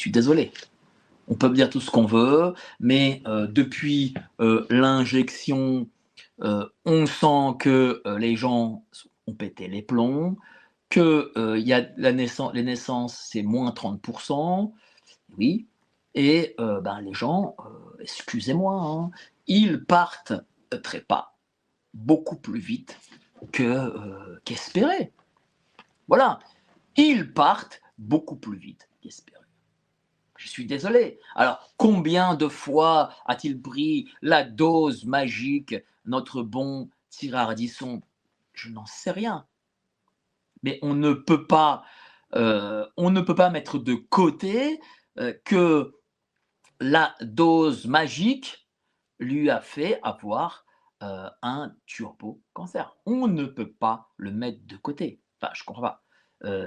suis désolé. On peut me dire tout ce qu'on veut, mais depuis l'injection, on sent que les gens ont pété les plombs, que y a les naissances, c'est moins 30%, oui, et ben, les gens, excusez-moi, hein, ils partent trépas beaucoup plus vite que qu'espéré. Voilà, ils partent beaucoup plus vite qu'espéré. Je suis désolé. Alors, combien de fois a-t-il pris la dose magique, notre bon Tirardisson? Je n'en sais rien. Mais on ne peut pas mettre de côté que la dose magique lui a fait avoir un turbo-cancer. On ne peut pas le mettre de côté. Enfin, je comprends pas.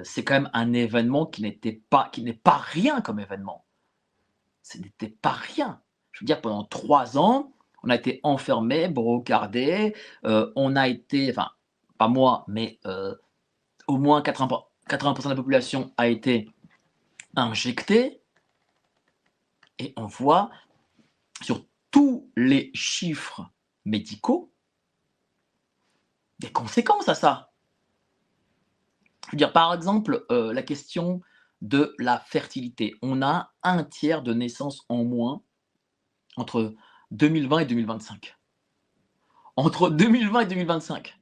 C'est quand même un événement qui n'est pas rien comme événement. Ce n'était pas rien. Je veux dire, pendant 3 ans, on a été enfermés, brocardés, on a été, enfin, pas moi, mais au moins 80% de la population a été injectée, et on voit sur tous les chiffres médicaux des conséquences à ça. Je veux dire, par exemple, la question de la fertilité. On a un tiers de naissances en moins entre 2020 et 2025. Entre 2020 et 2025.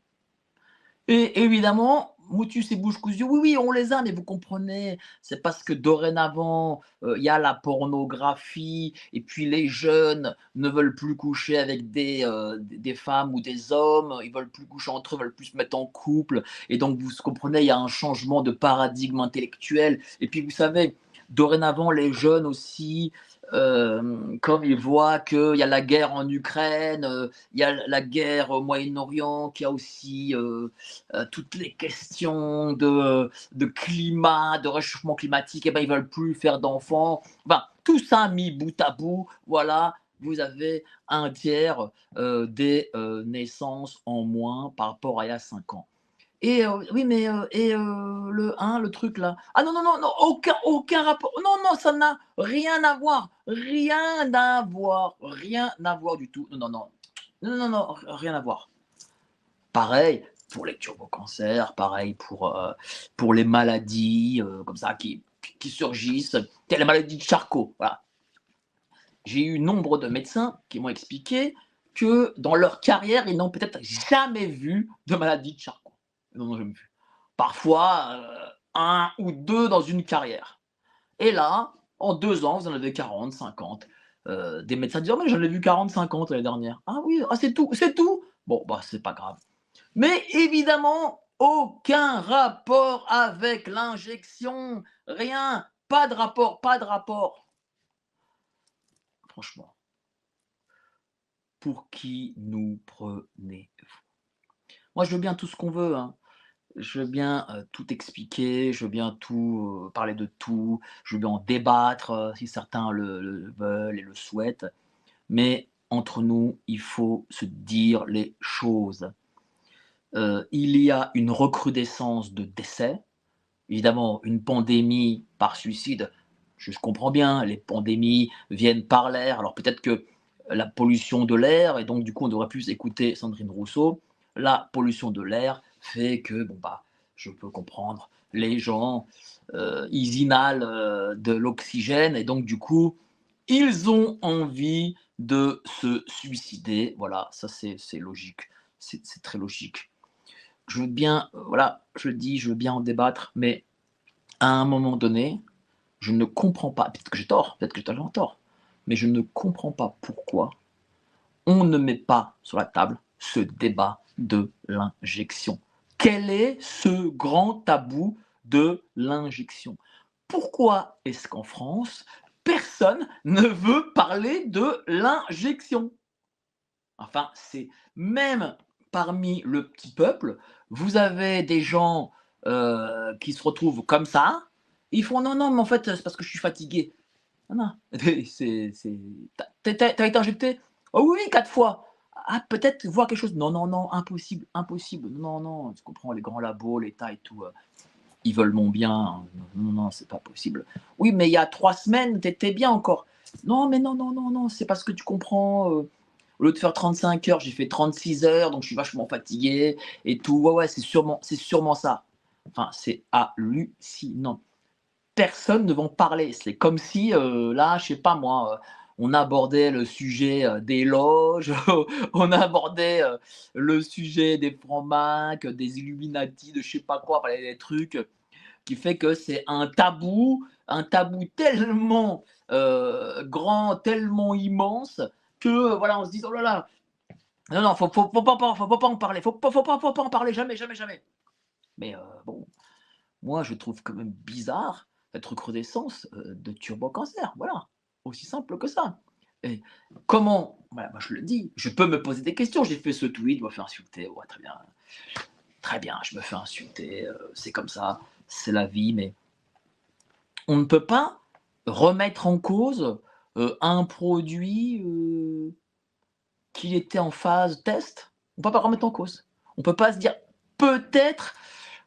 Et évidemment, motus et bouche cousue, oui, oui, on les a, mais vous comprenez, c'est parce que dorénavant, il y a la pornographie, et puis les jeunes ne veulent plus coucher avec des femmes ou des hommes, ils veulent plus coucher entre eux, veulent plus se mettre en couple, et donc vous comprenez, il y a un changement de paradigme intellectuel. Et puis vous savez, dorénavant, les jeunes aussi, comme ils voient qu'il y a la guerre en Ukraine, il y a la guerre au Moyen-Orient, qu'il y a aussi toutes les questions de climat, de réchauffement climatique, et ben, ils veulent plus faire d'enfants. Enfin, tout ça mis bout à bout, voilà, vous avez un tiers des naissances en moins par rapport à il y a 5 ans. Et oui, mais le truc là. Ah non, non, non, non, aucun rapport. Non, non, ça n'a rien à voir. Rien à voir. Rien à voir du tout. Non, non, non. Non, non, non, rien à voir. Pareil pour les turbocancers, pareil pour les maladies comme ça qui surgissent, telle la maladie de Charcot. Voilà. J'ai eu nombre de médecins qui m'ont expliqué que dans leur carrière, ils n'ont peut-être jamais vu de maladie de Charcot. Ils n'en ont jamais vu. Parfois, un ou deux dans une carrière. Et là, en 2 ans, vous en avez 40, 50. Des médecins disent: «Oh, mais j'en ai vu 40, 50 l'année dernière». «Ah oui, ah, c'est tout?» Bon, bah, c'est pas grave. Mais évidemment, aucun rapport avec l'injection, rien, pas de rapport, pas de rapport. Franchement, pour qui nous prenez-vous? Moi, je veux bien tout ce qu'on veut, hein. Je veux bien tout expliquer, je veux bien tout parler de tout, je veux bien en débattre si certains le veulent et le souhaitent. Mais entre nous, il faut se dire les choses. Il y a une recrudescence de décès. Évidemment, une pandémie par suicide, je comprends bien, les pandémies viennent par l'air. Alors peut-être que la pollution de l'air, et donc du coup on devrait plus écouter Sandrine Rousseau, la pollution de l'air fait que, bon bah, je peux comprendre, les gens, ils inhalent de l'oxygène, et donc du coup, ils ont envie de se suicider. Voilà, ça c'est logique, c'est très logique. Je veux bien, voilà, je le dis, je veux bien en débattre, mais à un moment donné, je ne comprends pas, peut-être que j'ai tort, peut-être que j'ai totalement tort, mais je ne comprends pas pourquoi on ne met pas sur la table ce débat de l'injection. Quel est ce grand tabou de l'injection? Pourquoi est-ce qu'en France, personne ne veut parler de l'injection? Enfin, c'est même parmi le petit peuple, vous avez des gens qui se retrouvent comme ça. Ils font: «Non, non, mais en fait, c'est parce que je suis fatigué». Non, non, c'est tu été injecté? «Oh oui, oui, 4 fois». «Ah, peut-être voir quelque chose». «Non, non, non, impossible, impossible». «Non, non, tu comprends, les grands labos, l'État et tout». ils veulent mon bien. Non, non, c'est pas possible. Oui, mais il y a 3 semaines, tu étais bien encore. Non, mais non, non, non, non, c'est parce que tu comprends, au lieu de faire 35 heures, j'ai fait 36 heures, donc je suis vachement fatigué et tout. Ouais, ouais, c'est sûrement ça. Enfin, c'est hallucinant. Personne ne va en parler. C'est comme si, là, je sais pas moi, on abordait le sujet, des loges, on abordait, le sujet des francs-macs, des Illuminati, de je sais pas quoi, enfin des trucs qui fait que c'est un tabou tellement, grand, tellement immense que, voilà, on se dit: «Oh là là, non, non, faut pas en parler, faut pas en parler, jamais, jamais, jamais». Mais, bon, moi, je trouve quand même bizarre cette recrudescence, de turbo-cancer, voilà, aussi simple que ça. Et comment voilà, moi je le dis, je peux me poser des questions. J'ai fait ce tweet, je me fais insulter, ouais, très bien, je me fais insulter, c'est comme ça, c'est la vie, mais on ne peut pas remettre en cause, un produit, qui était en phase test. On peut pas remettre en cause. On peut pas se dire: «Peut-être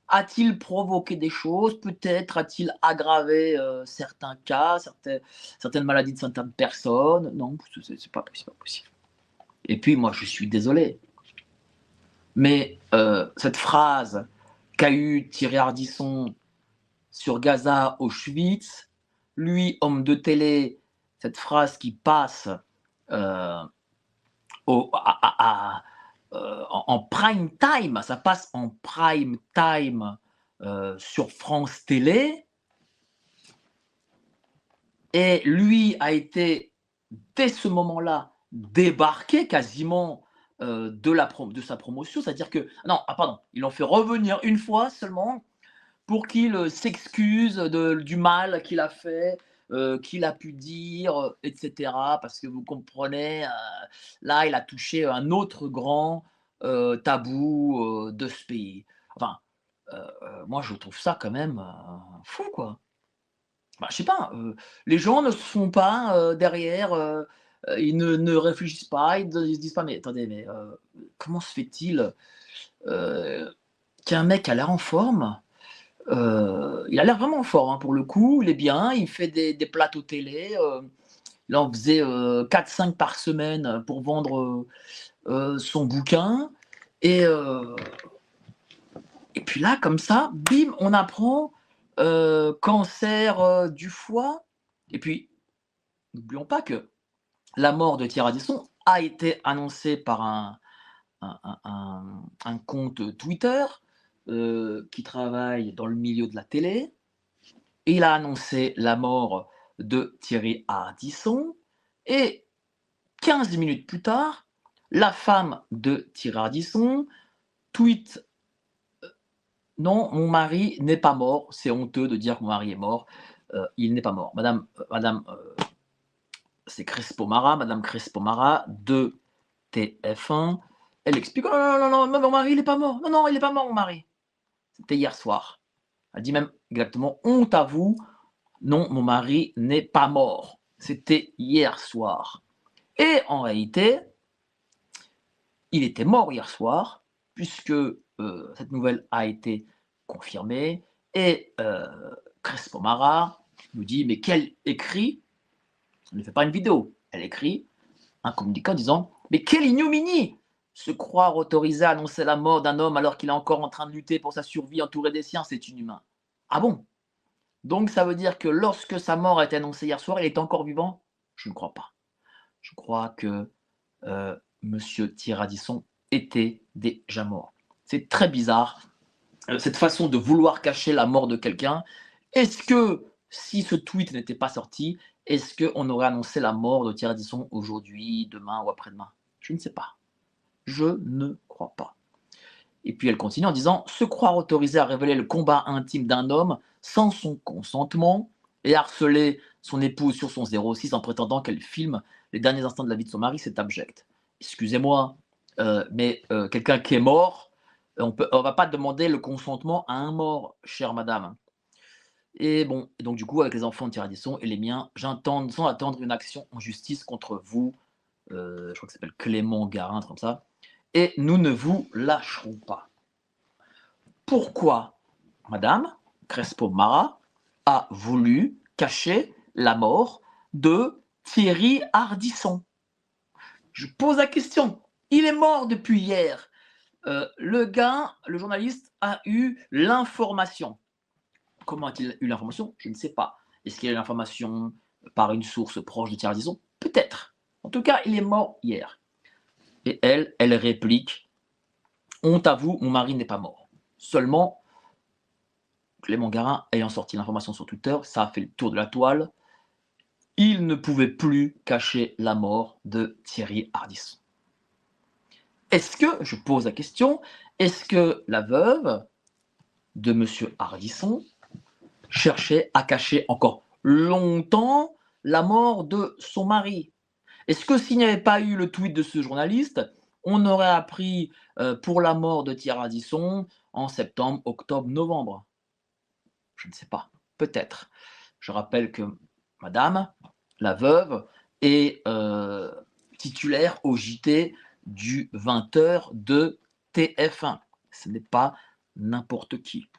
a-t-il provoqué des choses? Peut-être a-t-il aggravé, certains cas, certaines maladies de certaines personnes?» Non, c'est pas possible, pas possible. Et puis moi, je suis désolé, mais cette phrase qu'a eue Thierry Ardisson sur Gaza, Auschwitz, lui, homme de télé, cette phrase qui passe, heu, au à en prime time, ça passe en prime time, sur France Télé. Et lui a été, dès ce moment-là, débarqué quasiment, de sa promotion. C'est-à-dire que non, ah pardon, ils l'ont fait revenir une fois seulement pour qu'il, s'excuse du mal qu'il a fait, qu'il a pu dire, et cetera. Parce que vous comprenez, là, il a touché un autre grand, tabou, de ce pays. Enfin, moi je trouve ça quand même, fou quoi. Bah, je sais pas, les gens ne se font pas, derrière, ils ne réfléchissent pas, ils se disent pas: «Mais attendez, mais, comment se fait-il, heu, qu'un mec a l'air en forme?» Il a l'air vraiment en forme, hein, pour le coup, il est bien, il fait des plateaux télé, il en faisait, 4-5 par semaine, pour vendre, son bouquin. Et heu et puis là, comme ça, bim, on apprend, cancer, du foie. Et puis, n'oublions pas que la mort de Thierry Ardisson a été annoncée par un compte Twitter, qui travaille dans le milieu de la télé. Il a annoncé la mort de Thierry Ardisson et 15 minutes plus tard, la femme de Thierry Ardisson tweet: «Non, mon mari n'est pas mort, c'est honteux de dire que mon mari est mort, il n'est pas mort». C'est Crespo Mara, madame Crespo Mara de TF1. Elle explique: «Oh non, non, non, non, mon mari il est pas mort. Non, non, il est pas mort mon mari. C'était hier soir». Elle dit même exactement: «Honte à vous, non, mon mari n'est pas mort. C'était hier soir». Et en réalité, il était mort hier soir, puisque, cette nouvelle a été confirmée. Et Crespo Mara nous dit: «Mais quel écrit?» Elle ne fait pas une vidéo, elle écrit un communiqué en disant: «Mais quelle ignominie! Se croire autorisé à annoncer la mort d'un homme alors qu'il est encore en train de lutter pour sa survie entouré des siens, c'est inhumain». Ah bon? Donc ça veut dire que lorsque sa mort a été annoncée hier soir, il est encore vivant? Je ne crois pas. Je crois que, monsieur Thierry Ardisson était déjà mort. C'est très bizarre, cette façon de vouloir cacher la mort de quelqu'un. Est-ce que si ce tweet n'était pas sorti, est-ce qu'on aurait annoncé la mort de Thierry Ardisson aujourd'hui, demain ou après-demain? Je ne sais pas. Je ne crois pas. Et puis elle continue en disant: «Se croire autorisé à révéler le combat intime d'un homme sans son consentement et harceler son épouse sur son 06 en prétendant qu'elle filme les derniers instants de la vie de son mari, c'est abject». Excusez-moi, mais quelqu'un qui est mort, on va pas demander le consentement à un mort, chère madame. Et bon, et donc du coup, avec les enfants de Thierry Ardisson et les miens, j'entends sans attendre une action en justice contre vous, je crois que ça s'appelle Clément Garin, un truc comme ça, et nous ne vous lâcherons pas. Pourquoi, madame? Crespo-Mara a voulu cacher la mort de Thierry Ardisson. Je pose la question. Il est mort depuis hier. Le gars, le journaliste, a eu l'information. Comment a-t-il eu l'information? Je ne sais pas. Est-ce qu'il a eu l'information par une source proche de Thierry Ardisson? Peut-être. En tout cas, il est mort hier. Et elle réplique: honte à vous, mon mari n'est pas mort. Seulement, Clément Garin ayant sorti l'information sur Twitter, ça a fait le tour de la toile. Il ne pouvait plus cacher la mort de Thierry Ardisson. Est-ce que, je pose la question, est-ce que la veuve de monsieur Ardisson cherchait à cacher encore longtemps la mort de son mari? Est-ce que s'il n'y avait pas eu le tweet de ce journaliste, on aurait appris pour la mort de Thierry Ardisson en septembre, octobre, novembre? Je ne sais pas, peut-être. Je rappelle que madame, la veuve, est titulaire au JT du 20h de TF1. Ce n'est pas n'importe qui.